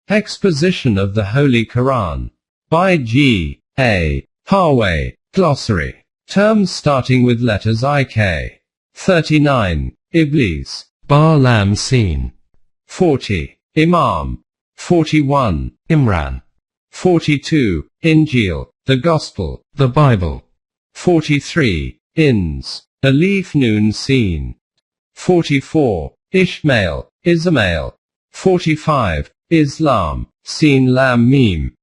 Exposition of the Holy Quran. By G. A. Parwez. Glossary. Terms starting with letters I-K. 39. Iblis. Lam Seen. 40. Imam. 41. Imran. 42. Injil, the Gospel. The Bible. 43. Ins. Alif Nun Seen. 44. Ishmael, Ismail. 45. Islam, Sin Lam Mim.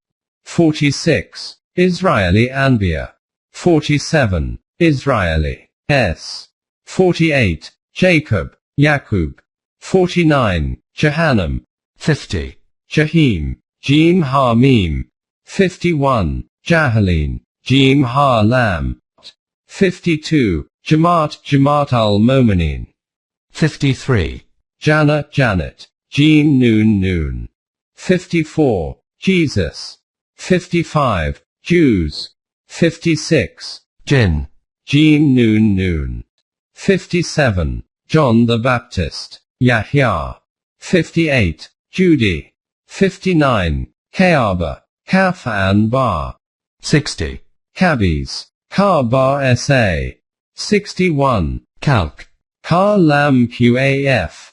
46. Israeli Anbiya. 47. Israeli. S. 48. Jacob, Yaqub. 49. Jahannam. 50. Jahim, Jim Ha Mim. 51. Jahalin, Jim Ha Lam. 52. Jamaat al-Mominin. 53. Janet, Jim Nun. 54. Jesus. 55. Jews. 56. Jinn. Jim Nun. 57. John the Baptist. Yahya. 58. Judy. 59. Kaaba, Kaf an Ba. 60. Kabis, Kaaba Sa. 61. Kalk. Ka Lam Qaf.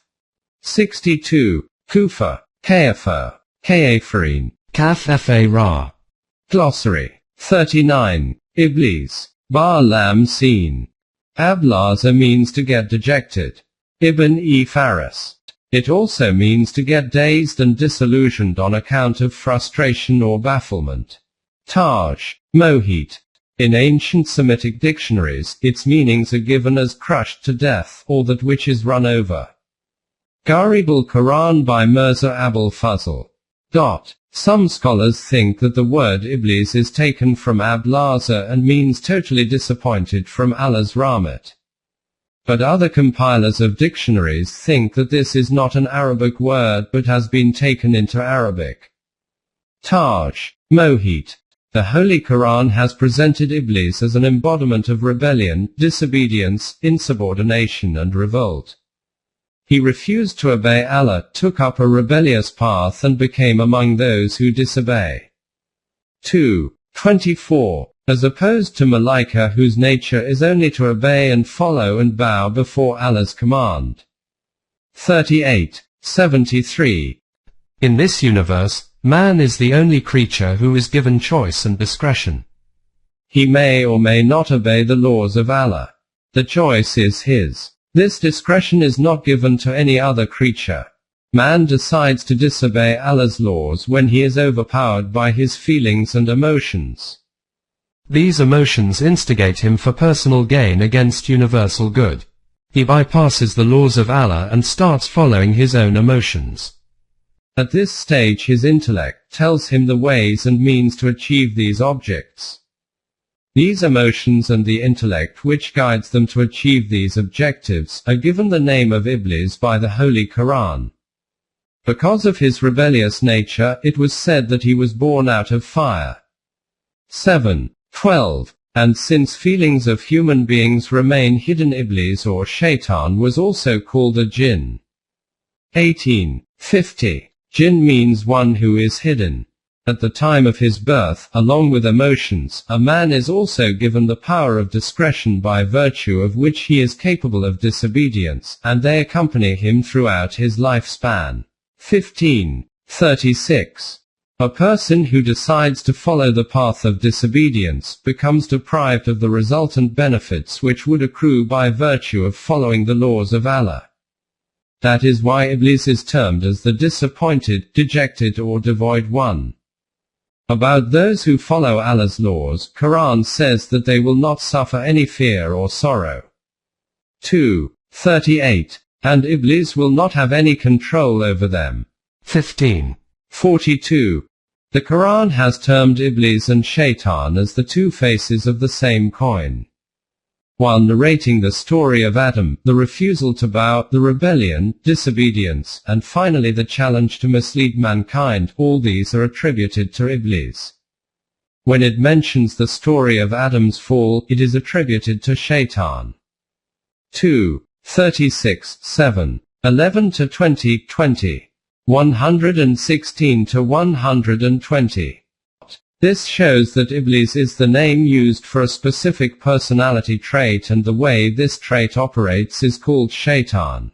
62. Kufa, Kaafir, Kaafrin. Kaf Fa Ra. Glossary. 39. Iblis, Lam Seen. Ablaza means to get dejected. Ibn Faris. It also means to get dazed and disillusioned on account of frustration or bafflement. Taj, Mohit. In ancient Semitic dictionaries, its meanings are given as crushed to death, or that which is run over. Gharib al-Quran by Mirza Abul Fazl. Some scholars think that the word Iblis is taken from Ablaza and means totally disappointed from Allah's rahmat. But other compilers of dictionaries think that this is not an Arabic word but has been taken into Arabic. Taj, Mohit. The Holy Quran has presented Iblis as an embodiment of rebellion, disobedience, insubordination and revolt. He refused to obey Allah, took up a rebellious path and became among those who disobey. 2. 24. As opposed to Malaika whose nature is only to obey and follow and bow before Allah's command. 38. 73. In this universe, man is the only creature who is given choice and discretion. He may or may not obey the laws of Allah. The choice is his. This discretion is not given to any other creature. Man decides to disobey Allah's laws when he is overpowered by his feelings and emotions. These emotions instigate him for personal gain against universal good. He bypasses the laws of Allah and starts following his own emotions. At this stage his intellect tells him the ways and means to achieve these objects. These emotions and the intellect which guides them to achieve these objectives are given the name of Iblis by the Holy Quran. Because of his rebellious nature, it was said that he was born out of fire. 7. 12. And since feelings of human beings remain hidden, Iblis or Shaitan was also called a jinn. 18. 50. Jinn means one who is hidden. At the time of his birth, along with emotions, a man is also given the power of discretion by virtue of which he is capable of disobedience, and they accompany him throughout his lifespan. 15. 36. A person who decides to follow the path of disobedience becomes deprived of the resultant benefits which would accrue by virtue of following the laws of Allah. That is why Iblis is termed as the disappointed, dejected or devoid one. About those who follow Allah's laws, Quran says that they will not suffer any fear or sorrow. 2. 38. And Iblis will not have any control over them. 15. 42. The Quran has termed Iblis and Shaitan as the two faces of the same coin. While narrating the story of Adam, the refusal to bow, the rebellion, disobedience, and finally the challenge to mislead mankind, all these are attributed to Iblis. When it mentions the story of Adam's fall, it is attributed to Shaitan. 2. 36, 7. 11 to 20, 20. 116 to 120. This shows that Iblis is the name used for a specific personality trait, and the way this trait operates is called shaitan.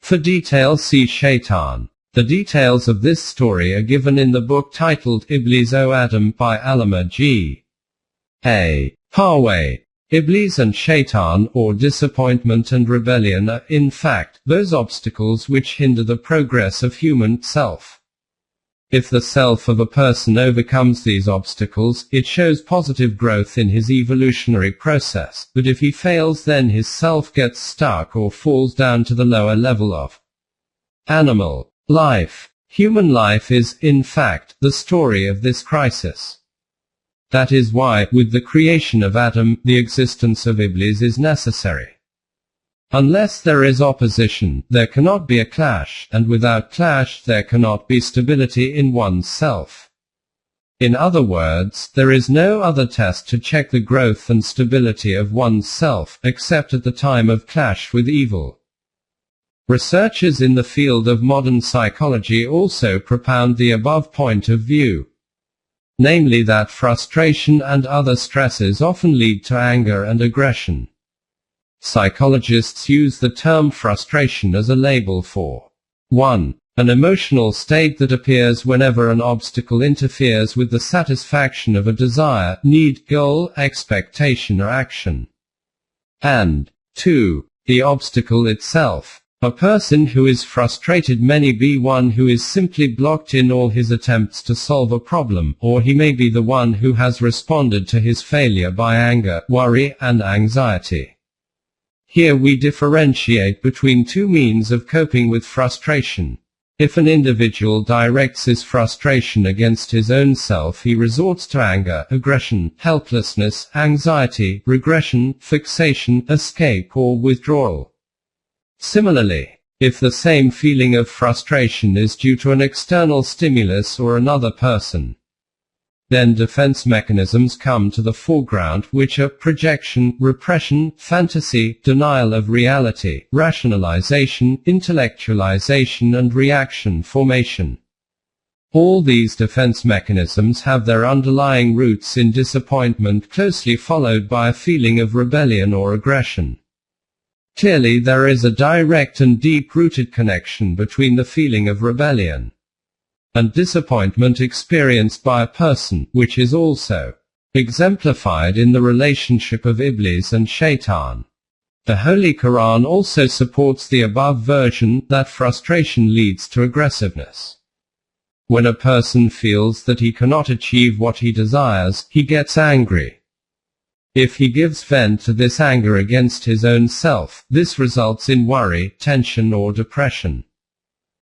For detail, see shaitan. The details of this story are given in the book titled Iblis O Adam by Allama G.A. Parwez. Iblis and shaitan, or disappointment and rebellion, are, in fact, those obstacles which hinder the progress of human self. If the self of a person overcomes these obstacles, it shows positive growth in his evolutionary process, but if he fails, then his self gets stuck or falls down to the lower level of animal life. Human life is, in fact, the story of this crisis. That is why, with the creation of Adam, the existence of Iblis is necessary. Unless there is opposition, there cannot be a clash, and without clash, there cannot be stability in one's self. In other words, there is no other test to check the growth and stability of one's self, except at the time of clash with evil. Researchers in the field of modern psychology also propound the above point of view. Namely that frustration and other stresses often lead to anger and aggression. Psychologists use the term frustration as a label for 1. An emotional state that appears whenever an obstacle interferes with the satisfaction of a desire, need, goal, expectation or action. And 2. The obstacle itself. A person who is frustrated may be one who is simply blocked in all his attempts to solve a problem, or he may be the one who has responded to his failure by anger, worry, and anxiety. Here we differentiate between two means of coping with frustration. If an individual directs his frustration against his own self, he resorts to anger, aggression, helplessness, anxiety, regression, fixation, escape, or withdrawal. Similarly, if the same feeling of frustration is due to an external stimulus or another person, then defense mechanisms come to the foreground, which are projection, repression, fantasy, denial of reality, rationalization, intellectualization, and reaction formation. All these defense mechanisms have their underlying roots in disappointment, closely followed by a feeling of rebellion or aggression. Clearly, there is a direct and deep-rooted connection between the feeling of rebellion and disappointment experienced by a person, which is also exemplified in the relationship of Iblis and Shaitan. The Holy Quran also supports the above version, that frustration leads to aggressiveness. When a person feels that he cannot achieve what he desires, he gets angry. If he gives vent to this anger against his own self, this results in worry, tension, or depression,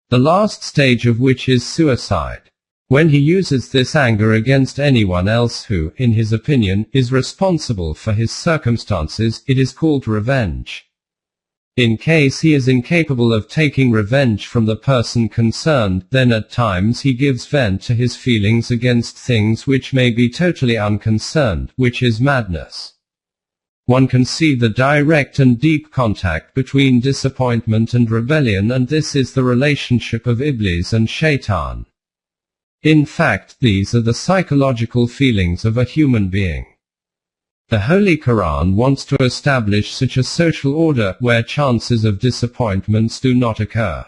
the last stage of which is suicide. When he uses this anger against anyone else who, in his opinion, is responsible for his circumstances, it is called revenge. In case he is incapable of taking revenge from the person concerned, then at times he gives vent to his feelings against things which may be totally unconcerned, which is madness. One can see the direct and deep contact between disappointment and rebellion, and this is the relationship of Iblis and Shaitan. In fact, these are the psychological feelings of a human being. The Holy Quran wants to establish such a social order, where chances of disappointments do not occur.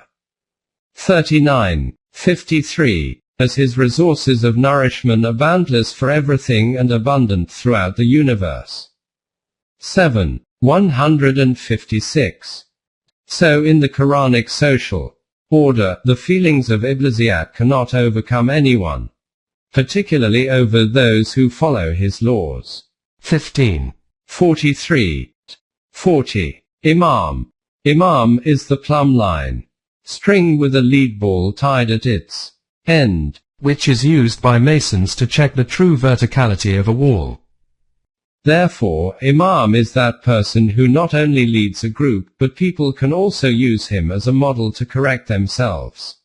39:53. As his resources of nourishment are boundless for everything and abundant throughout the universe. 7:156. So in the Quranic social order, the feelings of Iblisiyat cannot overcome anyone, particularly over those who follow his laws. 15:43-40. Imam. Imam is the plumb line, string with a lead ball tied at its end, which is used by masons to check the true verticality of a wall. Therefore, Imam is that person who not only leads a group, but people can also use him as a model to correct themselves.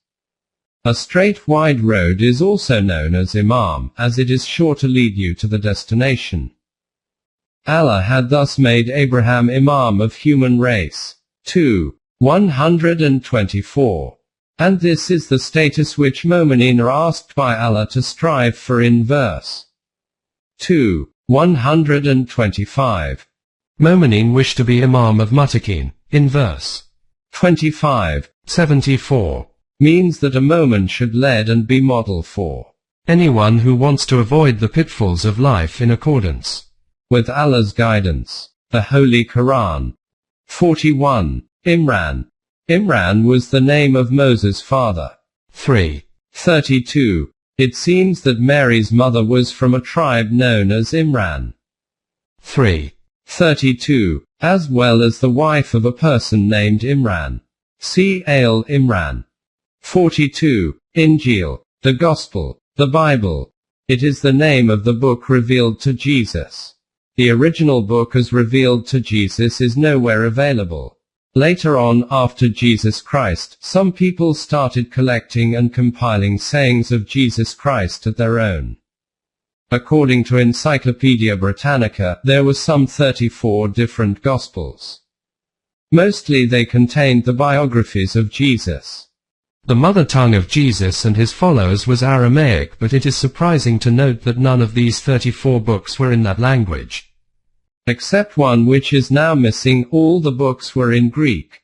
A straight wide road is also known as Imam, as it is sure to lead you to the destination. Allah had thus made Abraham Imam of human race. 2:124. And this is the status which Mo'minin are asked by Allah to strive for in verse 2. 125. Mo'minin wish to be Imam of Muttaqin, in verse 25. 74. Means that a Mo'min should lead and be model for anyone who wants to avoid the pitfalls of life in accordance with Allah's guidance. The Holy Quran. 41. Imran. Imran was the name of Moses' father. 3. 32. It seems that Mary's mother was from a tribe known as Imran. 3. 32. As well as the wife of a person named Imran. See Al Imran. 42. Injil. The Gospel. The Bible. It is the name of the book revealed to Jesus. The original book as revealed to Jesus is nowhere available. Later on, after Jesus Christ, some people started collecting and compiling sayings of Jesus Christ at their own. According to Encyclopedia Britannica, there were some 34 different Gospels. Mostly they contained the biographies of Jesus. The mother tongue of Jesus and his followers was Aramaic, but it is surprising to note that none of these 34 books were in that language. Except one which is now missing, all the books were in Greek.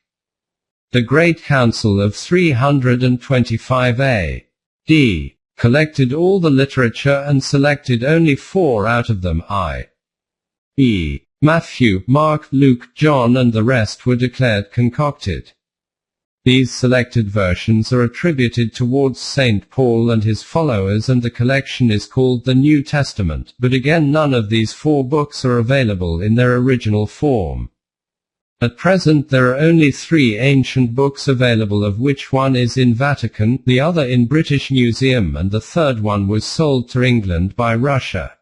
The Great Council of 325 A.D. collected all the literature and selected only 4 out of them, i.e., Matthew, Mark, Luke, John, and the rest were declared concocted. These selected versions are attributed towards Saint Paul and his followers, and the collection is called the New Testament, but again none of these 4 books are available in their original form. At present there are only 3 ancient books available, of which one is in Vatican, the other in British Museum, and the third one was sold to England by Russia.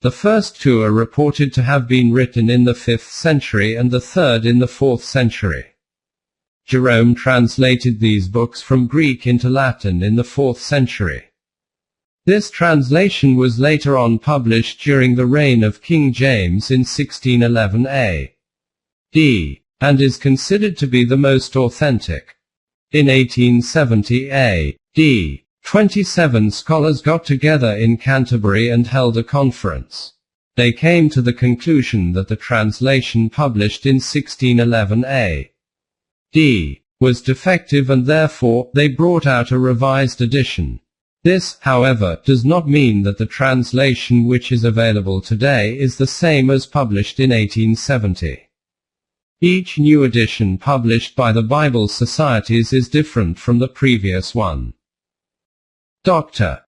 The first 2 are reported to have been written in the 5th century and the third in the 4th century. Jerome translated these books from Greek into Latin in the 4th century. This translation was later on published during the reign of King James in 1611 A.D., and is considered to be the most authentic. In 1870 A.D., 27 scholars got together in Canterbury and held a conference. They came to the conclusion that the translation published in 1611 A.D. was defective, and therefore, they brought out a revised edition. This, however, does not mean that the translation which is available today is the same as published in 1870. Each new edition published by the Bible Societies is different from the previous one. Dr.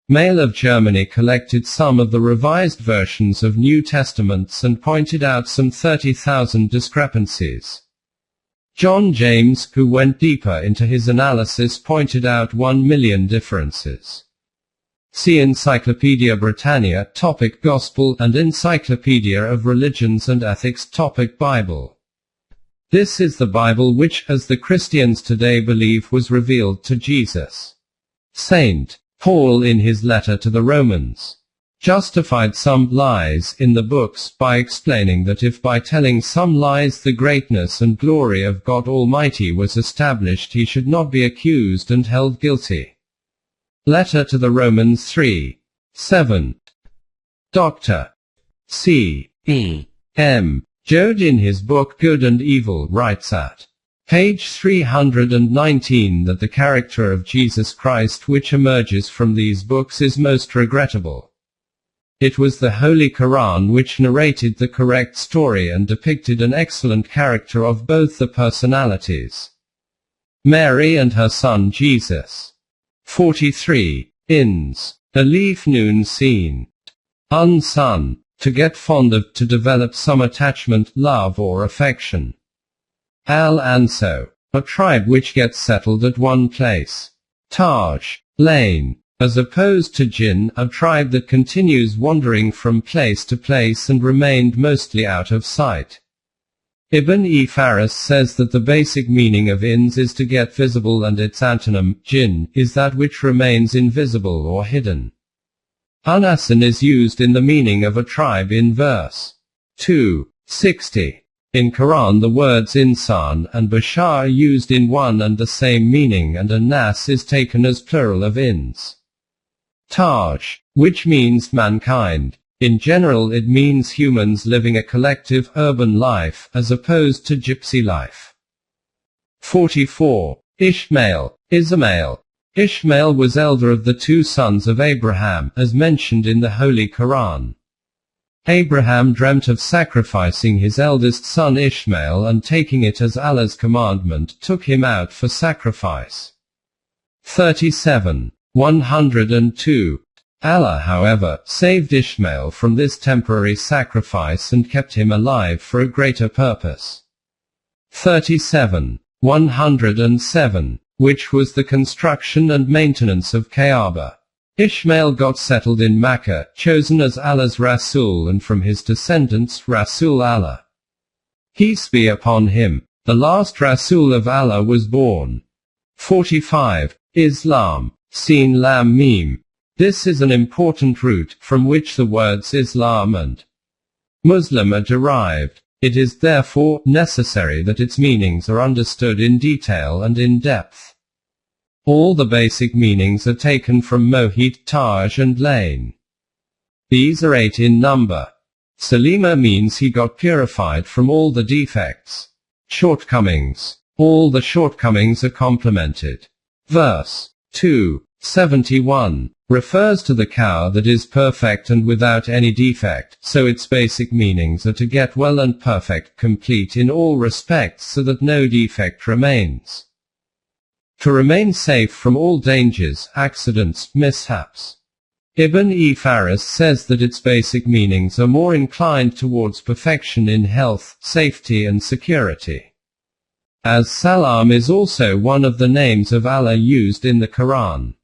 Mail of Germany collected some of the revised versions of New Testaments and pointed out some 30,000 discrepancies. John James, who went deeper into his analysis, pointed out 1 million differences. See Encyclopedia Britannica, topic Gospel, and Encyclopedia of Religions and Ethics, topic Bible. This is the Bible which, as the Christians today believe, was revealed to Jesus. St. Paul, in his letter to the Romans, justified some lies in the books by explaining that if by telling some lies the greatness and glory of God Almighty was established, he should not be accused and held guilty. Letter to the Romans 3:7. Dr. C. E. M. Joad, in his book Good and Evil, writes at page 319 that the character of Jesus Christ which emerges from these books is most regrettable. It was the Holy Quran which narrated the correct story and depicted an excellent character of both the personalities, Mary and her son Jesus. 43. Ins. Alif Nun Sin. Sun. To get fond of, to develop some attachment, love or affection. Al-Anso. A tribe which gets settled at one place. Taj. Lane. As opposed to Jinn, a tribe that continues wandering from place to place and remained mostly out of sight. Ibn Faris says that the basic meaning of ins is to get visible, and its antonym, jinn, is that which remains invisible or hidden. Unasan is used in the meaning of a tribe in verse 260. In Quran the words insan and bashar are used in one and the same meaning, and an-nas is taken as plural of ins. Taj, which means mankind. In general it means humans living a collective urban life, as opposed to gypsy life. 44. Ishmael is a male. Ishmael was elder of the two sons of Abraham, as mentioned in the Holy Quran. Abraham dreamt of sacrificing his eldest son Ishmael, and taking it as Allah's commandment, took him out for sacrifice. 37. 102. Allah, however, saved Ishmael from this temporary sacrifice and kept him alive for a greater purpose. 37. 107. Which was the construction and maintenance of Kaaba. Ishmael got settled in Mecca, chosen as Allah's Rasul, and from his descendants Rasul Allah, peace be upon him, the last Rasul of Allah, was born. 45. Islam. Sin Lam Mim. This is an important root, from which the words Islam and Muslim are derived. It is therefore necessary that its meanings are understood in detail and in depth. All the basic meanings are taken from Mohit, Taj and Lane. These are 8 in number. Salima means he got purified from all the defects, shortcomings. All the shortcomings are complemented. Verse 271 refers to the cow that is perfect and without any defect, so its basic meanings are to get well and perfect, complete in all respects, so that no defect remains. To remain safe from all dangers, accidents, mishaps. Ibn Faris says that its basic meanings are more inclined towards perfection in health, safety and security. As Salam is also one of the names of Allah used in the Quran.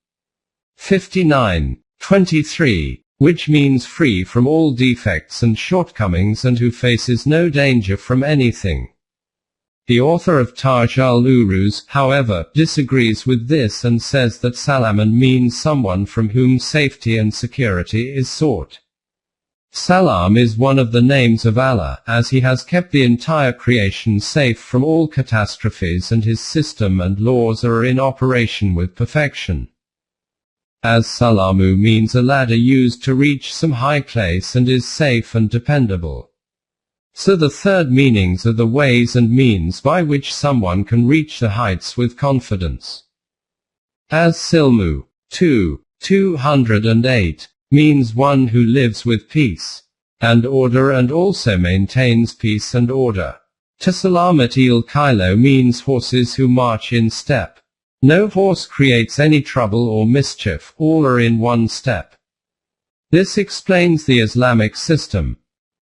59:23, which means free from all defects and shortcomings and who faces no danger from anything. The author of Taj al-Uruz, however, disagrees with this and says that Salaman means someone from whom safety and security is sought. Salam is one of the names of Allah, as he has kept the entire creation safe from all catastrophes and his system and laws are in operation with perfection. As Salamu means a ladder used to reach some high place and is safe and dependable. So the third meanings are the ways and means by which someone can reach the heights with confidence. As Silmu 208 means one who lives with peace and order and also maintains peace and order. Tasalamat il Kilo means horses who march in step. No horse creates any trouble or mischief, all are in one step. This explains the Islamic system.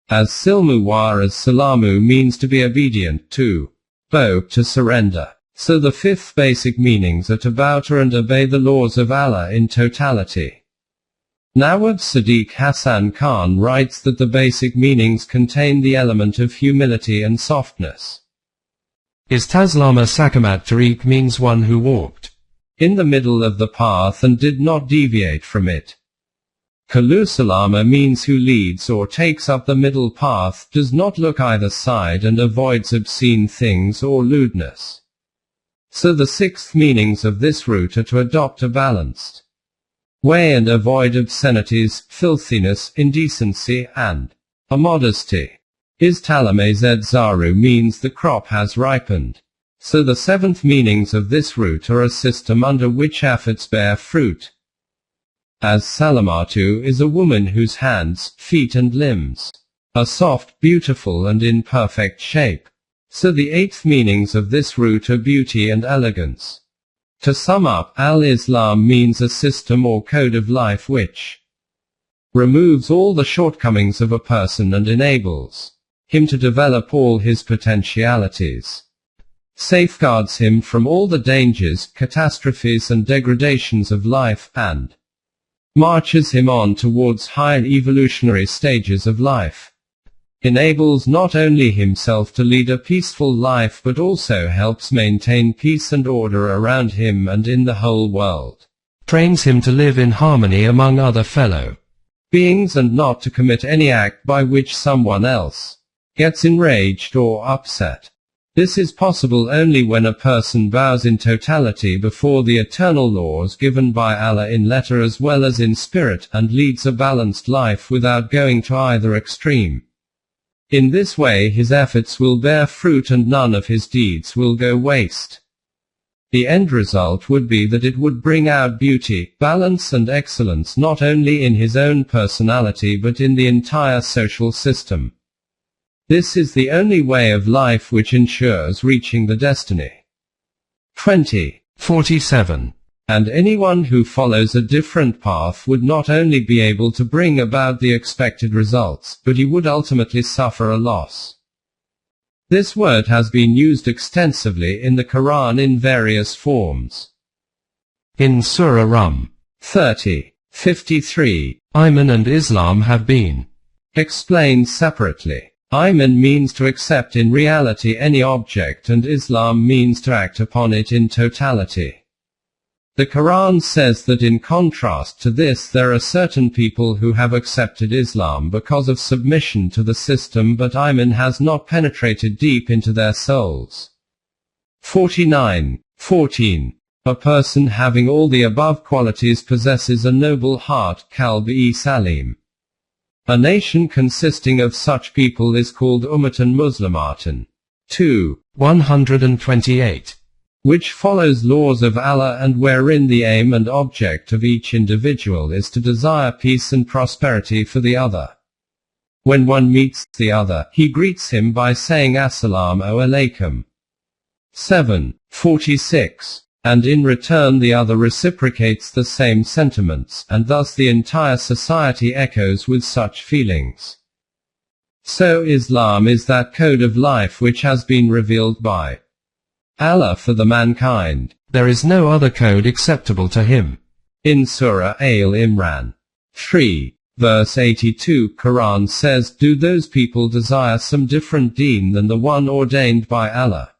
As Silmu war as Salamu means to be obedient to, bow to surrender. So the fifth basic meanings are to bow to and obey the laws of Allah in totality. Nawab Sadiq Hassan Khan writes that the basic meanings contain the element of humility and softness. Istaslama Sakamat Tariq means one who walked in the middle of the path and did not deviate from it. Kalusalama means who leads or takes up the middle path, does not look either side and avoids obscene things or lewdness. So the sixth meanings of this root are to adopt a balanced way and avoid obscenities, filthiness, indecency, and immodesty. Istalamazed Zaru means the crop has ripened. So the seventh meanings of this root are a system under which efforts bear fruit. As Salamatu is a woman whose hands, feet and limbs are soft, beautiful and in perfect shape. So the eighth meanings of this root are beauty and elegance. To sum up, Al-Islam means a system or code of life which removes all the shortcomings of a person and enables him to develop all his potentialities, safeguards him from all the dangers, catastrophes and degradations of life, and marches him on towards higher evolutionary stages of life. Enables not only himself to lead a peaceful life but also helps maintain peace and order around him and in the whole world. Trains him to live in harmony among other fellow beings and not to commit any act by which someone else gets enraged or upset. This is possible only when a person bows in totality before the eternal laws given by Allah in letter as well as in spirit, and leads a balanced life without going to either extreme. In this way his efforts will bear fruit and none of his deeds will go waste. The end result would be that it would bring out beauty, balance and excellence not only in his own personality but in the entire social system. This is the only way of life which ensures reaching the destiny. 47. And anyone who follows a different path would not only be able to bring about the expected results, but he would ultimately suffer a loss. This word has been used extensively in the Quran in various forms. In Surah Rum 30:53, Iman and Islam have been explained separately. Iman means to accept in reality any object and Islam means to act upon it in totality. The Quran says that in contrast to this there are certain people who have accepted Islam because of submission to the system but Iman has not penetrated deep into their souls. 49:14. A person having all the above qualities possesses a noble heart, Qalb-e Salim. A nation consisting of such people is called Ummatan Muslimatan. 128. Which follows laws of Allah and wherein the aim and object of each individual is to desire peace and prosperity for the other. When one meets the other, he greets him by saying Assalamu alaikum. 7:46. And in return the other reciprocates the same sentiments, and thus the entire society echoes with such feelings. So Islam is that code of life which has been revealed by Allah for the mankind. There is no other code acceptable to him. In Surah Al-Imran 3, verse 82, Quran says, do those people desire some different deen than the one ordained by Allah?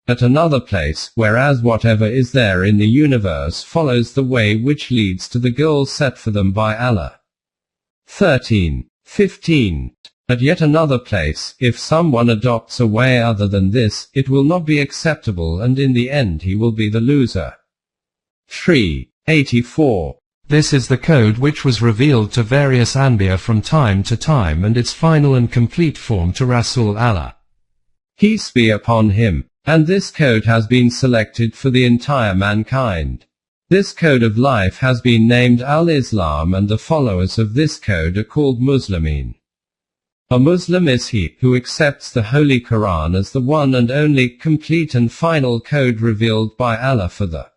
At another place, whereas whatever is there in the universe follows the way which leads to the goal set for them by Allah. 13:15. At yet another place, if someone adopts a way other than this, it will not be acceptable and in the end he will be the loser. 3:84. This is the code which was revealed to various Anbiya from time to time and its final and complete form to Rasul Allah. Peace be upon him. And this code has been selected for the entire mankind. This code of life has been named Al-Islam and the followers of this code are called Muslimin. A Muslim is he who accepts the Holy Quran as the one and only complete and final code revealed by Allah for the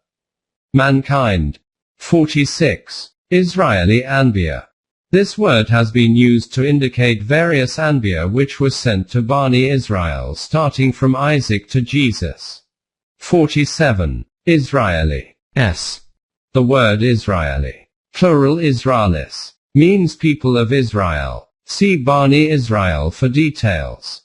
mankind. 46. Israeli Anbiya. This word has been used to indicate various Anbiya which were sent to Bani Israel starting from Isaac to Jesus. 47. Israeli. S. The word Israeli, plural Israelis, means people of Israel. See Bani Israel for details.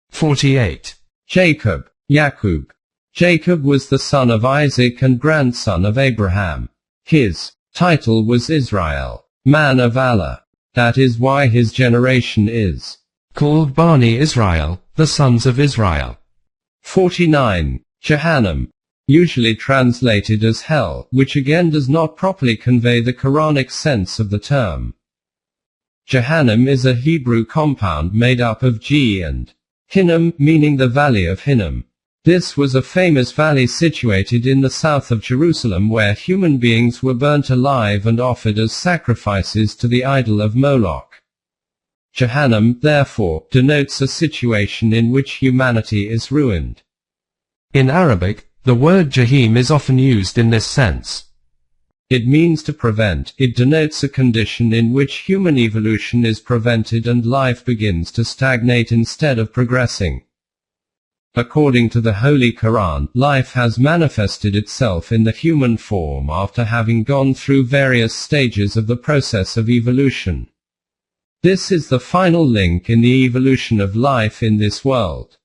48. Jacob. Yaqub. Jacob was the son of Isaac and grandson of Abraham. His title was Israel, man of Allah. That is why his generation is called Bani Israel, the sons of Israel. 49. Jahannam. Usually translated as hell, which again does not properly convey the Quranic sense of the term. Jahannam is a Hebrew compound made up of G and Hinnom, meaning the valley of Hinnom. This was a famous valley situated in the south of Jerusalem where human beings were burnt alive and offered as sacrifices to the idol of Moloch. Jahannam, therefore, denotes a situation in which humanity is ruined. In Arabic, the word Jahim is often used in this sense. It means to prevent. It denotes a condition in which human evolution is prevented and life begins to stagnate instead of progressing. According to the Holy Quran, life has manifested itself in the human form after having gone through various stages of the process of evolution. This is the final link in the evolution of life in this world.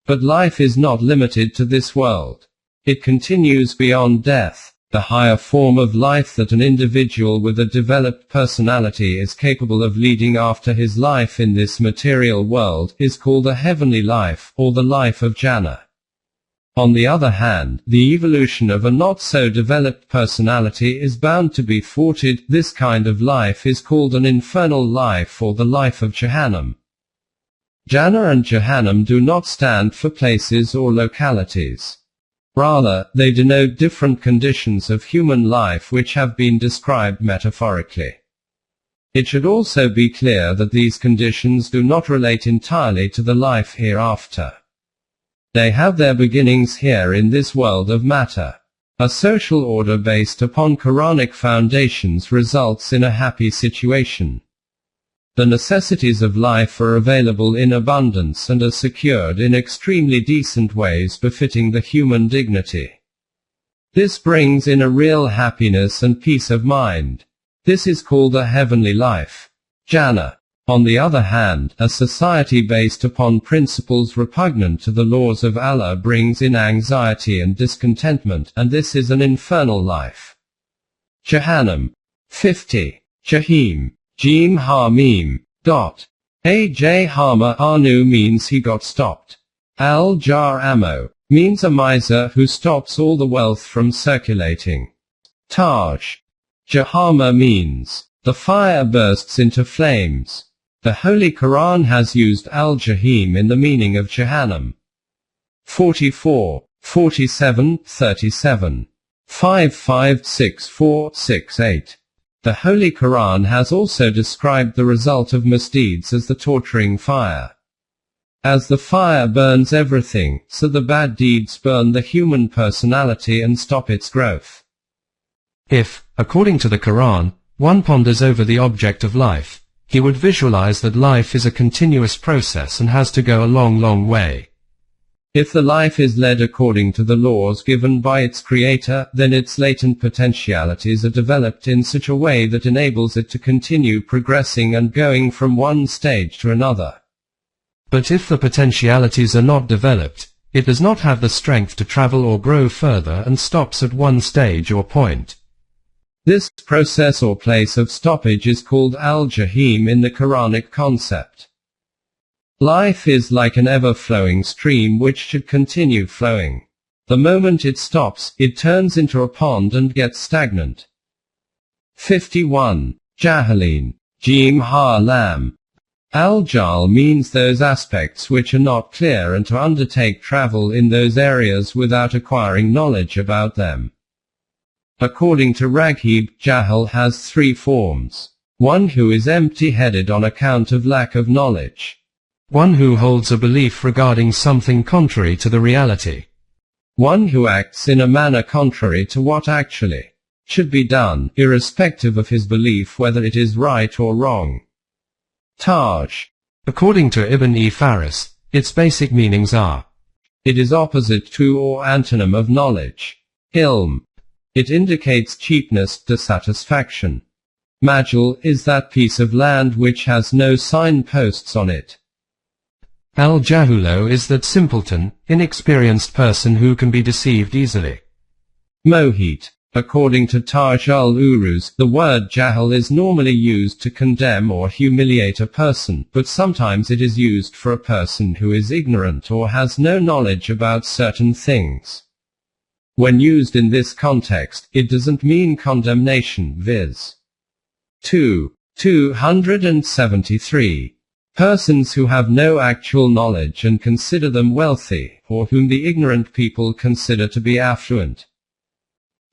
But life is not limited to this world. It continues beyond death. The higher form of life that an individual with a developed personality is capable of leading after his life in this material world is called a heavenly life, or the life of Jannah. On the other hand, the evolution of a not-so-developed personality is bound to be thwarted. This kind of life is called an infernal life or the life of Jahannam. Jannah and Jahannam do not stand for places or localities. Rather, they denote different conditions of human life which have been described metaphorically. It should also be clear that these conditions do not relate entirely to the life hereafter. They have their beginnings here in this world of matter. A social order based upon Quranic foundations results in a happy situation. The necessities of life are available in abundance and are secured in extremely decent ways befitting the human dignity. This brings in a real happiness and peace of mind. This is called a heavenly life. Jannah. On the other hand, a society based upon principles repugnant to the laws of Allah brings in anxiety and discontentment, and this is an infernal life. Jahannam. 50. Jahim. Jim ha mim. Aj hama anu means he got stopped. Al-jar amo means a miser who stops all the wealth from circulating. Taj. Jahama means the fire bursts into flames. The Holy Quran has used al-Jahim in the meaning of Jahannam. 44, 47, 37. 556468. The Holy Quran has also described the result of misdeeds as the torturing fire. As the fire burns everything, so the bad deeds burn the human personality and stop its growth. If, according to the Quran, one ponders over the object of life, he would visualize that life is a continuous process and has to go a long, long way. If the life is led according to the laws given by its creator, then its latent potentialities are developed in such a way that enables it to continue progressing and going from one stage to another. But if the potentialities are not developed, it does not have the strength to travel or grow further and stops at one stage or point. This process or place of stoppage is called al-Jahim in the Quranic concept. Life is like an ever-flowing stream which should continue flowing. The moment it stops, it turns into a pond and gets stagnant. 51. Jahalin. Jim ha lam. Al-Jal means those aspects which are not clear and to undertake travel in those areas without acquiring knowledge about them. According to Raghib, Jahal has three forms. One who is empty-headed on account of lack of knowledge. One who holds a belief regarding something contrary to the reality. One who acts in a manner contrary to what actually should be done, irrespective of his belief whether it is right or wrong. Taj. According to Ibn Faris, its basic meanings are: it is opposite to or antonym of knowledge. Ilm. It indicates cheapness, dissatisfaction. Majul is that piece of land which has no signposts on it. Al-Jahulo is that simpleton, inexperienced person who can be deceived easily. Mohit. According to Taj al-Uruz, the word jahal is normally used to condemn or humiliate a person, but sometimes it is used for a person who is ignorant or has no knowledge about certain things. When used in this context, it doesn't mean condemnation, viz. 273. Persons who have no actual knowledge and consider them wealthy, or whom the ignorant people consider to be affluent.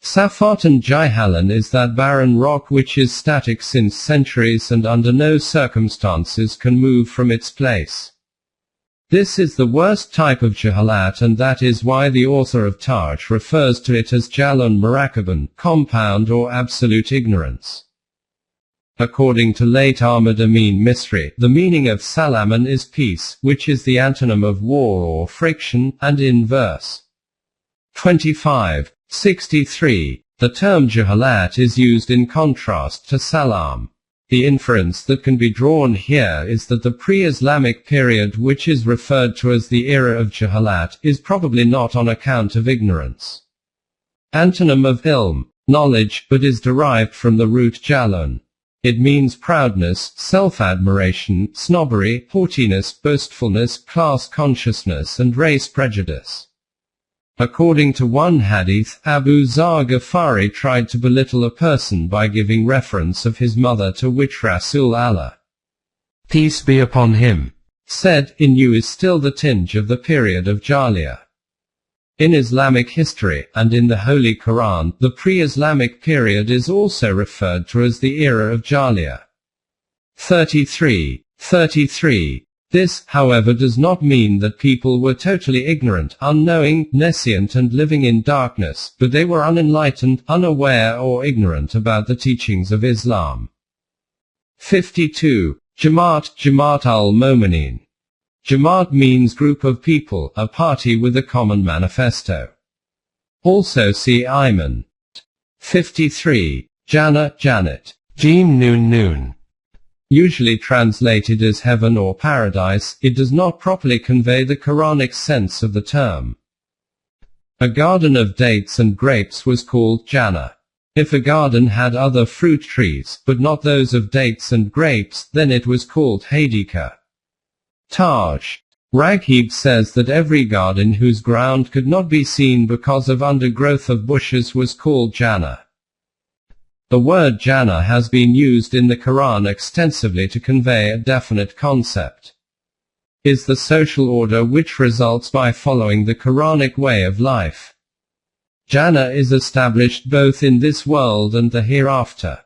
Safatan Jihalan is that barren rock which is static since centuries and under no circumstances can move from its place. This is the worst type of jahalat, and that is why the author of Taj refers to it as jalun murakaban, compound or absolute ignorance. According to late Ahmad Amin Misri, the meaning of salaman is peace, which is the antonym of war or friction, and in verse 25:63, the term jahalat is used in contrast to salam. The inference that can be drawn here is that the pre-Islamic period, which is referred to as the era of jahalat, is probably not on account of ignorance. Antonym of ilm. knowledge, but is derived from the root jalon. It means proudness, self-admiration, snobbery, haughtiness, boastfulness, class consciousness and race prejudice. According to one hadith, Abu Zar Ghafari tried to belittle a person by giving reference of his mother, to which Rasul Allah, peace be upon him, said, "In you is still the tinge of the period of Jahiliyyah." In Islamic history, and in the Holy Quran, the pre-Islamic period is also referred to as the era of Jahiliyyah. 33. This, however, does not mean that people were totally ignorant, unknowing, nescient and living in darkness, but they were unenlightened, unaware or ignorant about the teachings of Islam. 52. Jamaat al-Momineen. Jamaat means group of people, a party with a common manifesto. Also see Iman. 53. Jannat. Jim Noon. Usually translated as heaven or paradise, it does not properly convey the Quranic sense of the term. A garden of dates and grapes was called Jannah. If a garden had other fruit trees, but not those of dates and grapes, then it was called Hadika. Taj. Raghib says that every garden whose ground could not be seen because of undergrowth of bushes was called Jannah. The word Jannah has been used in the Quran extensively to convey a definite concept. Is the social order which results by following the Quranic way of life. Jannah is established both in this world and the hereafter.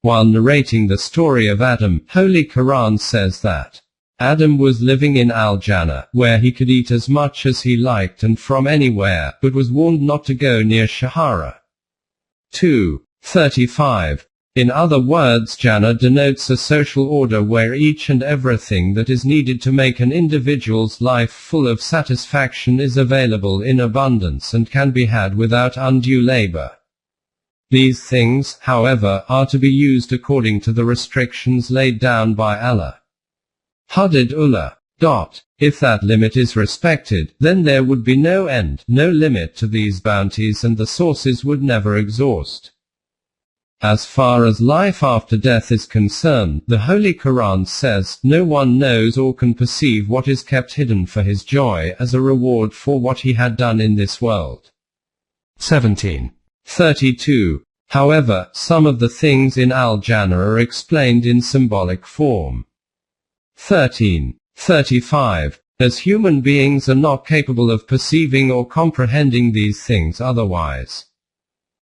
While narrating the story of Adam, Holy Quran says that Adam was living in Al-Jannah, where he could eat as much as he liked and from anywhere, but was warned not to go near Shahara. 35. In other words, Jannah denotes a social order where each and everything that is needed to make an individual's life full of satisfaction is available in abundance and can be had without undue labor. These things, however, are to be used according to the restrictions laid down by Allah. Hudud Ullah. If that limit is respected, then there would be no end, no limit to these bounties and the sources would never exhaust. As far as life after death is concerned, the Holy Quran says, no one knows or can perceive what is kept hidden for his joy as a reward for what he had done in this world. 17. 32. However, some of the things in Al-Jannah are explained in symbolic form. 35. As human beings are not capable of perceiving or comprehending these things otherwise.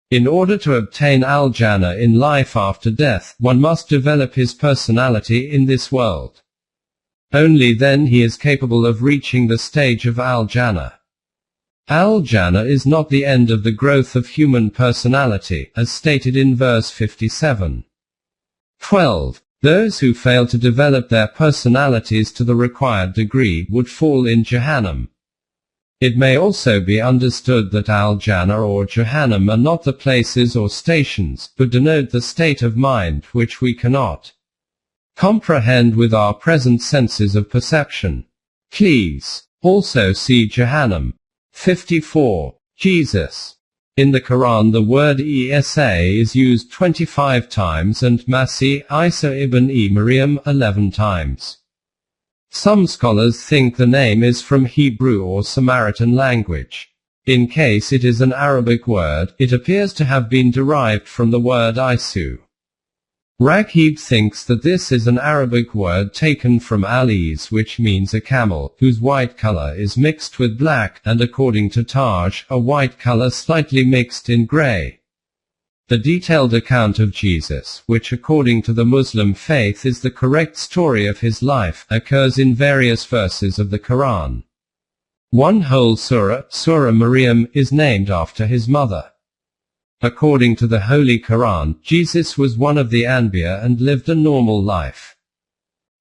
In order to obtain Al-Jannah in life after death, one must develop his personality in this world. Only then he is capable of reaching the stage of Al-Jannah. Al-Jannah is not the end of the growth of human personality, as stated in verse 57. 12. Those who fail to develop their personalities to the required degree would fall in Jahannam. It may also be understood that Al-Jannah or Jahannam are not the places or stations, but denote the state of mind which we cannot comprehend with our present senses of perception. Please also see Jahannam. 54. Jesus. In the Quran the word Isa is used 25 times and Masih Isa ibn Maryam 11 times. Some scholars think the name is from Hebrew or Samaritan language. In case it is an Arabic word, it appears to have been derived from the word Isu. Raghib thinks that this is an Arabic word taken from Ali's, which means a camel, whose white color is mixed with black, and according to Taj, a white color slightly mixed in gray. The detailed account of Jesus, which according to the Muslim faith is the correct story of his life, occurs in various verses of the Quran. One whole surah, Surah Maryam, is named after his mother. According to the Holy Quran, Jesus was one of the Anbiya and lived a normal life.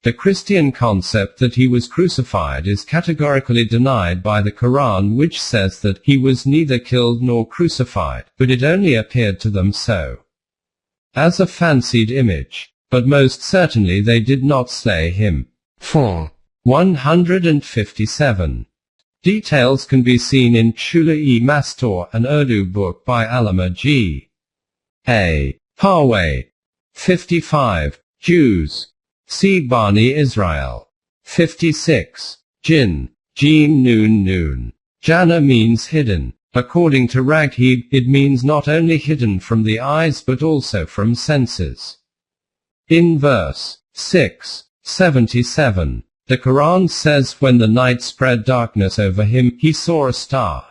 The Christian concept that he was crucified is categorically denied by the Quran, which says that he was neither killed nor crucified, but it only appeared to them so as a fancied image. But most certainly they did not slay him. 4. 157. Details can be seen in Chula-e Mastor, an Urdu book by Allama G. A. Parwez. 55. Jews. C. Bani Israel. 56. Jinn. Jim Noon Noon. Jana means hidden. According to Raghib, it means not only hidden from the eyes but also from senses. In verse 6, 77, the Quran says when the night spread darkness over him, he saw a star.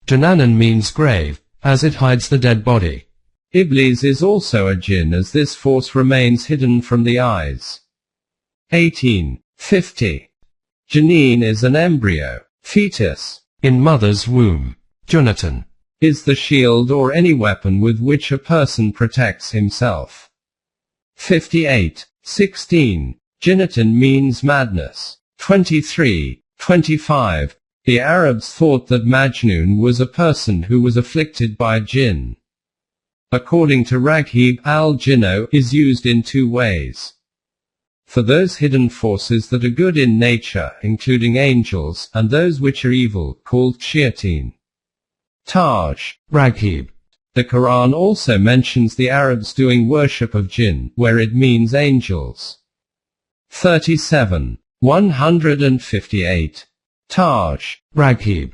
Jananan means grave, as it hides the dead body. Iblis is also a jinn as this force remains hidden from the eyes. 18. 50. Janeen is an embryo, fetus. In mother's womb. Junatan. Is the shield or any weapon with which a person protects himself. 58. 16. Jinnatan means madness. 23. 25. The Arabs thought that Majnun was a person who was afflicted by jinn. According to Raghib, al-jinno is used in two ways. For those hidden forces that are good in nature, including angels, and those which are evil, called shayateen. Taj. Raghib. The Quran also mentions the Arabs doing worship of jinn, where it means angels. 37. 158. Taj. Raghib.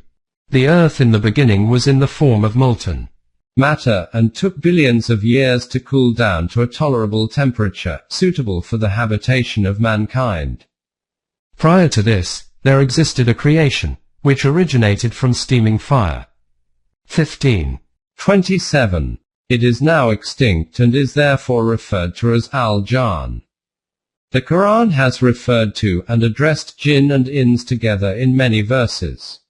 The earth in the beginning was in the form of molten matter, and took billions of years to cool down to a tolerable temperature, suitable for the habitation of mankind. Prior to this, there existed a creation, which originated from steaming fire. 15. 27. It is now extinct and is therefore referred to as al-Jan. The Quran has referred to and addressed jinn and ins together in many verses.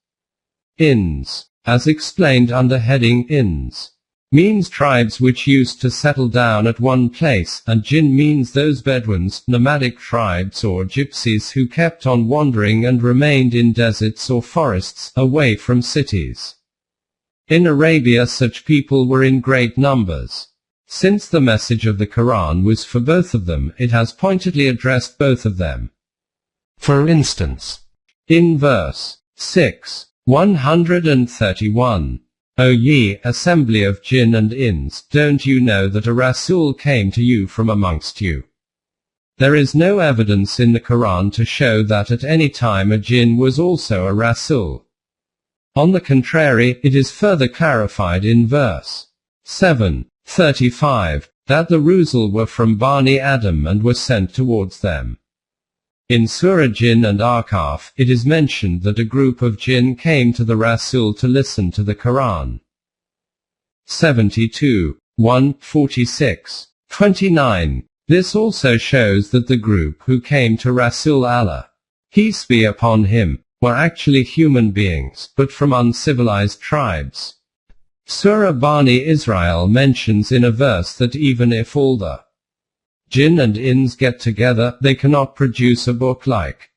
Ins, as explained under heading Ins, means tribes which used to settle down at one place, and jinn means those Bedouins, nomadic tribes or gypsies who kept on wandering and remained in deserts or forests, away from cities. In Arabia such people were in great numbers. Since the message of the Quran was for both of them, it has pointedly addressed both of them. For instance, in verse 6, 131, O ye assembly of jinn and ins, don't you know that a Rasul came to you from amongst you? There is no evidence in the Quran to show that at any time a jinn was also a Rasul. On the contrary, it is further clarified in verse 7:35, that the Rusul were from Bani Adam and were sent towards them. In Surah Jinn and Ahqaf, it is mentioned that a group of jinn came to the Rasul to listen to the Quran. 72. 146. 29. This also shows that the group who came to Rasul Allah, peace be upon him, were actually human beings, but from uncivilized tribes. Surah Bani Israel mentions in a verse that even if all the jinn and ins get together, they cannot produce a book like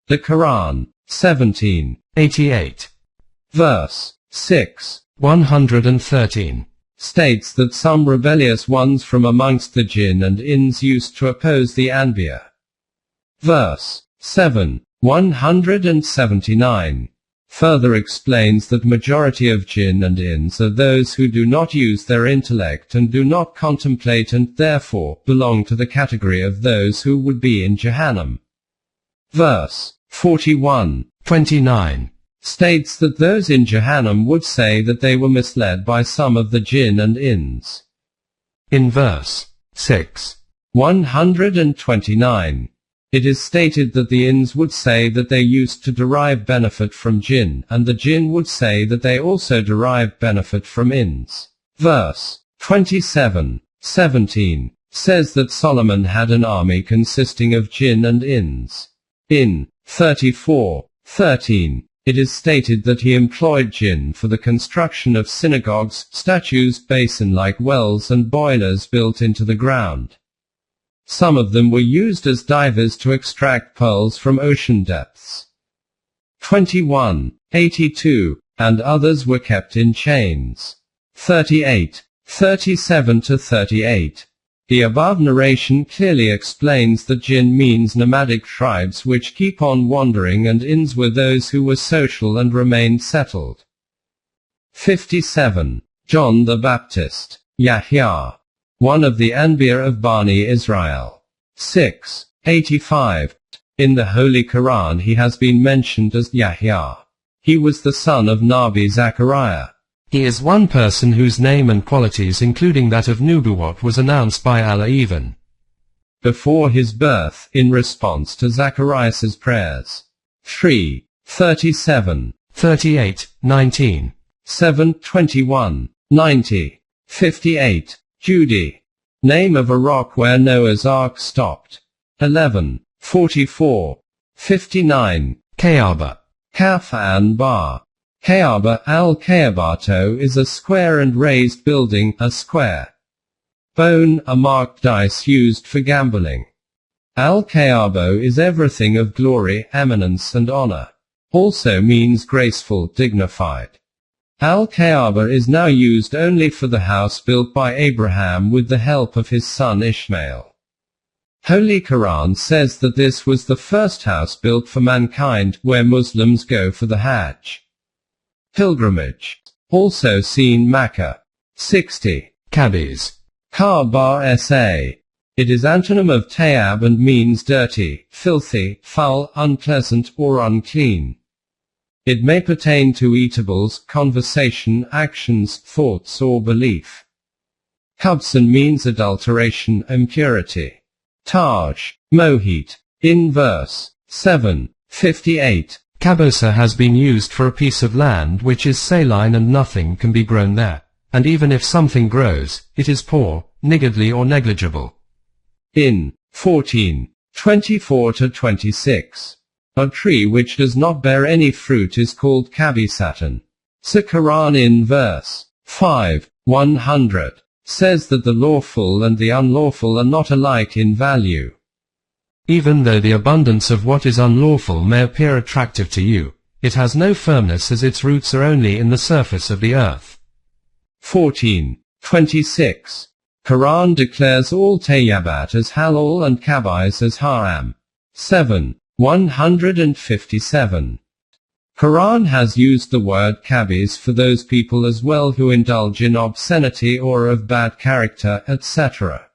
the Quran. 17:88. Verse 6, 113. States that some rebellious ones from amongst the jinn and ins used to oppose the Anbiya. Verse 7, 179. Further explains that majority of jinn and ins are those who do not use their intellect and do not contemplate and therefore belong to the category of those who would be in Jahannam. Verse 41:29 states that those in Jahannam would say that they were misled by some of the jinn and ins. In verse 6, 129. It is stated that the ins would say that they used to derive benefit from jinn, and the jinn would say that they also derive benefit from ins. Verse 27:17 says that Solomon had an army consisting of jinn and ins. In 34:13, it is stated that he employed jinn for the construction of synagogues, statues, basin-like wells and boilers built into the ground. Some of them were used as divers to extract pearls from ocean depths. 21:82, and others were kept in chains. 38:37-38. The above narration clearly explains that jinn means nomadic tribes which keep on wandering, and ins were those who were social and remained settled. 57. John the Baptist. Yahya, one of the Anbiya of Bani Israel. 6. 85. In the Holy Quran he has been mentioned as Yahya. He was the son of Nabi Zachariah. He is one person whose name and qualities including that of Nubuwwat was announced by Allah even before his birth, in response to Zacharias' prayers. 3. 37. 38, 19. 7. 21. 90. 58. Judy. Name of a rock where Noah's Ark stopped. 11. 44. 59. Kaaba. Kaf an Ba. Kaaba al-Kaabato is a square and raised building, a square. Bone, a marked dice used for gambling. Al-Kaabo is everything of glory, eminence and honor. Also means graceful, dignified. Al-Kaaba is now used only for the house built by Abraham with the help of his son Ishmael. Holy Quran says that this was the first house built for mankind, where Muslims go for the Hajj pilgrimage. Also seen Makkah. 60. Kabis. Kaaba sa. It is antonym of tayyab and means dirty, filthy, foul, unpleasant, or unclean. It may pertain to eatables, conversation, actions, thoughts, or belief. Kubsan means adulteration, impurity. Taj, Mohit. In verse 7. 58. Kabosa has been used for a piece of land which is saline and nothing can be grown there, and even if something grows, it is poor, niggardly or negligible. In 14. 24-26. A tree which does not bear any fruit is called kabisatan. Quran in verse 5. 100. Says that the lawful and the unlawful are not alike in value. Even though the abundance of what is unlawful may appear attractive to you, it has no firmness as its roots are only in the surface of the earth. 14. 26. Quran declares all tayyabat as halal and kabais as haram. 7. 157. Quran has used the word kabis for those people as well who indulge in obscenity or of bad character, etc.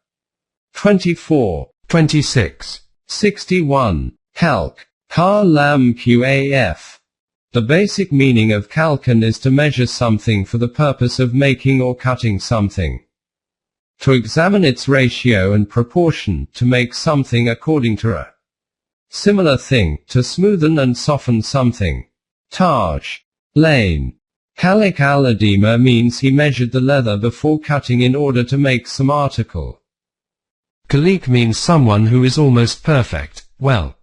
24. 26. 61. Kalk. Ka lam qaf. The basic meaning of kalkan is to measure something for the purpose of making or cutting something. To examine its ratio and proportion, to make something according to a similar thing, to smoothen and soften something. Taj. Lane. Kalik al-adima means he measured the leather before cutting in order to make some article. Kalik means someone who is almost perfect, well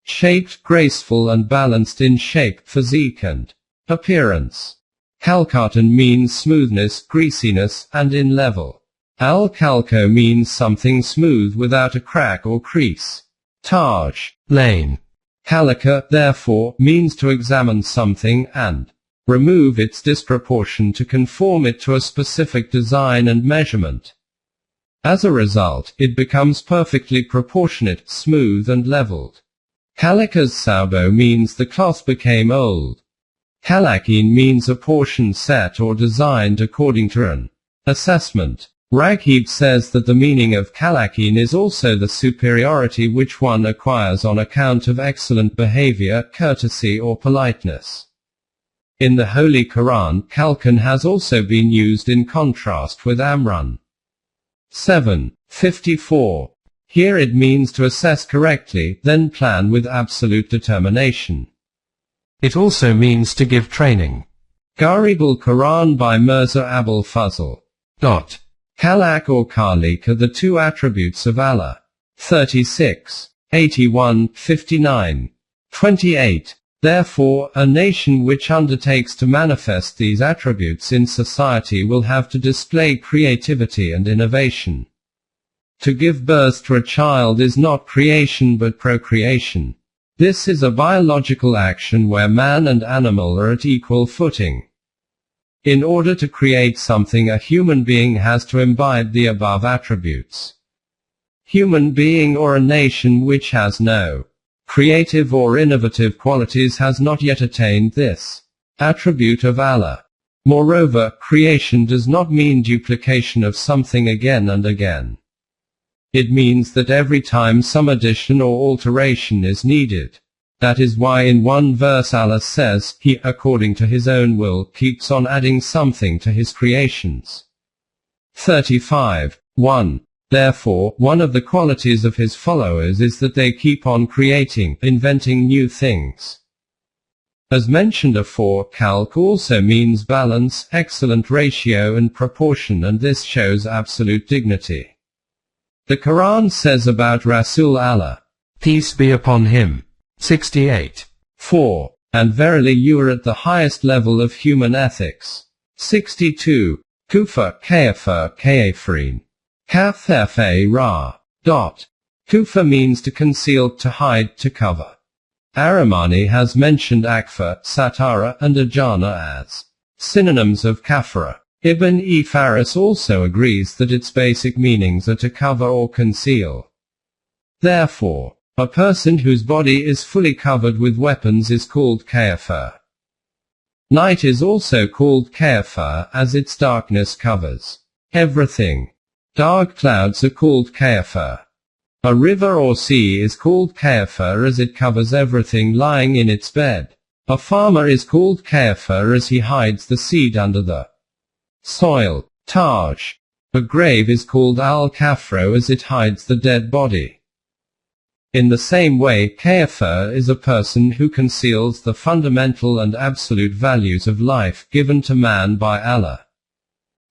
shaped, graceful and balanced in shape, physique and appearance. Kalkatan means smoothness, greasiness, and in level. Al-Kalko means something smooth without a crack or crease. Taj. Lane. Kalaka, therefore, means to examine something and remove its disproportion to conform it to a specific design and measurement. As a result, it becomes perfectly proportionate, smooth and leveled. Kalaka's saubo means the cloth became old. Kalakin means a portion set or designed according to an assessment. Raghib says that the meaning of kalakin is also the superiority which one acquires on account of excellent behavior, courtesy or politeness. In the Holy Quran, kalkan has also been used in contrast with amrun. 7. 54. Here it means to assess correctly, then plan with absolute determination. It also means to give training. Gharibul Quran by Mirza Abul Fazl. Kalak or Khalik are the two attributes of Allah. 36. 81, 59. 28. Therefore, a nation which undertakes to manifest these attributes in society will have to display creativity and innovation. To give birth to a child is not creation but procreation. This is a biological action where man and animal are at equal footing. In order to create something, a human being has to imbibe the above attributes. Human being or a nation which has no creative or innovative qualities has not yet attained this attribute of Allah. Moreover, creation does not mean duplication of something again and again. It means that every time some addition or alteration is needed. That is why in one verse Allah says, He, according to His own will, keeps on adding something to His creations. 35. 1. Therefore, one of the qualities of His followers is that they keep on creating, inventing new things. As mentioned afore, Khalq also means balance, excellent ratio and proportion, and this shows absolute dignity. The Quran says about Rasul Allah, peace be upon him. 68. 4. And verily you are at the highest level of human ethics. 62. Kufa, Kafir, Kafirin. Kaf fa ra. Dot. Kufa means to conceal, to hide, to cover. Aramani has mentioned Akfa, Satara, and Ajana as synonyms of kafara. Ibn Faris also agrees that its basic meanings are to cover or conceal. Therefore, a person whose body is fully covered with weapons is called kafir. Night is also called kafir as its darkness covers everything. Dark clouds are called kafir. A river or sea is called kafir as it covers everything lying in its bed. A farmer is called kafir as he hides the seed under the soil. Taj. A grave is called al-kafro as it hides the dead body. In the same way, kafir is a person who conceals the fundamental and absolute values of life given to man by Allah.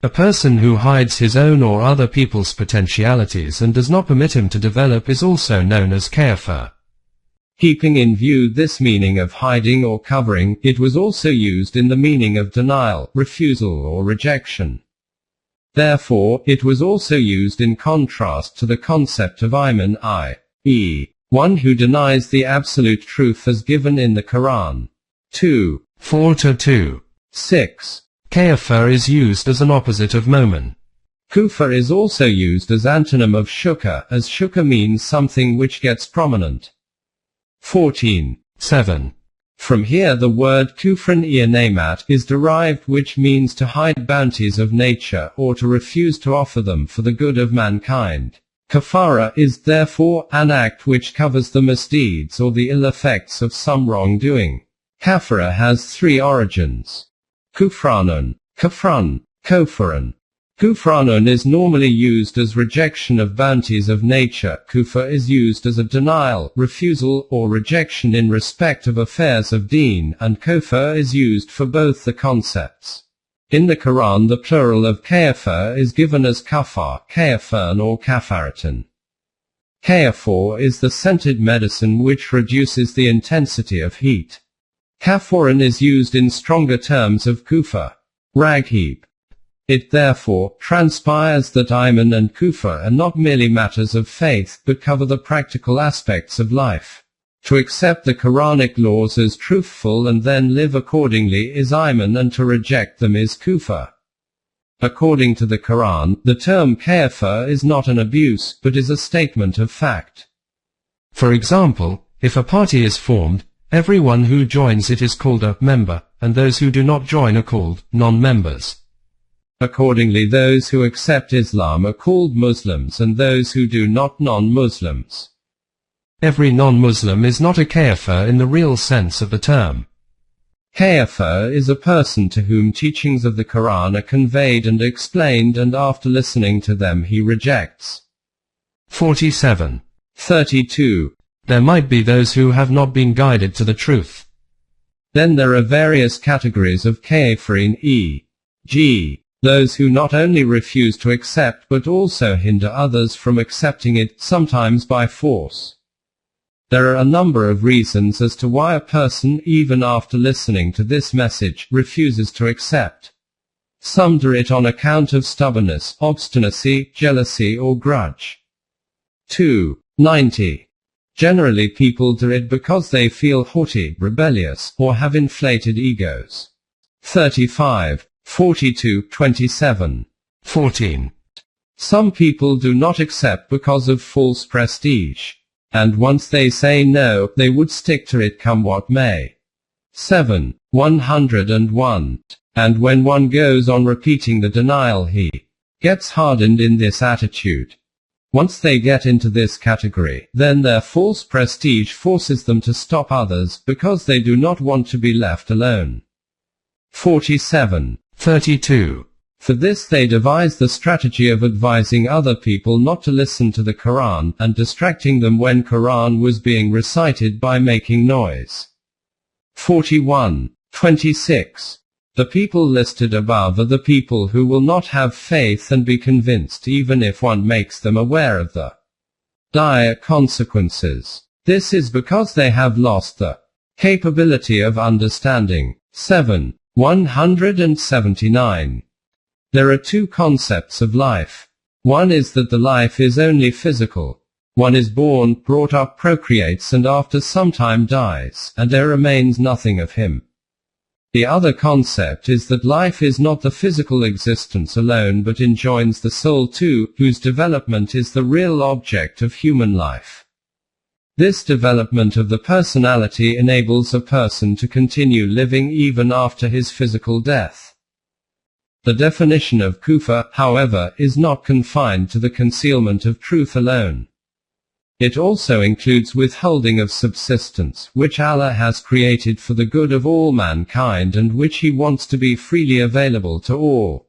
A person who hides his own or other people's potentialities and does not permit him to develop is also known as kafir. Keeping in view this meaning of hiding or covering, it was also used in the meaning of denial, refusal or rejection. Therefore, it was also used in contrast to the concept of iman, i.e., one who denies the absolute truth as given in the Quran. 2. 4-2. 6. Kafir is used as an opposite of momen. Kufa is also used as antonym of shukr, as shukr means something which gets prominent. 14. 7. From here the word kufran namat is derived, which means to hide bounties of nature or to refuse to offer them for the good of mankind. Kafara is therefore an act which covers the misdeeds or the ill effects of some wrongdoing. Kafara has three origins. Kufranun, kafran, kofaran. Kufranun is normally used as rejection of bounties of nature. Kufa is used as a denial, refusal, or rejection in respect of affairs of deen, and kofar is used for both the concepts. In the Quran the plural of kafir is given as kafar, kafirn or kafaratan. Kafor is the scented medicine which reduces the intensity of heat. Kaforan is used in stronger terms of kufa, ragheap. It therefore transpires that iman and kufa are not merely matters of faith, but cover the practical aspects of life. To accept the Quranic laws as truthful and then live accordingly is iman, and to reject them is kufa. According to the Quran, the term kafir is not an abuse, but is a statement of fact. For example, if a party is formed, everyone who joins it is called a member, and those who do not join are called non-members. Accordingly, those who accept Islam are called Muslims and those who do not non-Muslims. Every non-Muslim is not a kafir in the real sense of the term. Kafir is a person to whom teachings of the Quran are conveyed and explained, and after listening to them he rejects. 47. 32. There might be those who have not been guided to the truth. Then there are various categories of kafirin, e.g., those who not only refuse to accept but also hinder others from accepting it, sometimes by force. There are a number of reasons as to why a person, even after listening to this message, refuses to accept. Some do it on account of stubbornness, obstinacy, jealousy or grudge. 2. 90. Generally people do it because they feel haughty, rebellious, or have inflated egos. 35. 42-27. 14. Some people do not accept because of false prestige. And once they say no, they would stick to it come what may. 7. 101. And when one goes on repeating the denial, he gets hardened in this attitude. Once they get into this category, then their false prestige forces them to stop others, because they do not want to be left alone. 47. 32. For this they devise the strategy of advising other people not to listen to the Quran, and distracting them when Quran was being recited by making noise. 41. 26. The people listed above are the people who will not have faith and be convinced even if one makes them aware of the dire consequences. This is because they have lost the capability of understanding. 7. 179. There are two concepts of life. One is that the life is only physical. One is born, brought up, procreates, and after some time dies, and there remains nothing of him. The other concept is that life is not the physical existence alone but enjoins the soul too, whose development is the real object of human life. This development of the personality enables a person to continue living even after his physical death. The definition of kufr, however, is not confined to the concealment of truth alone. It also includes withholding of subsistence, which Allah has created for the good of all mankind and which He wants to be freely available to all.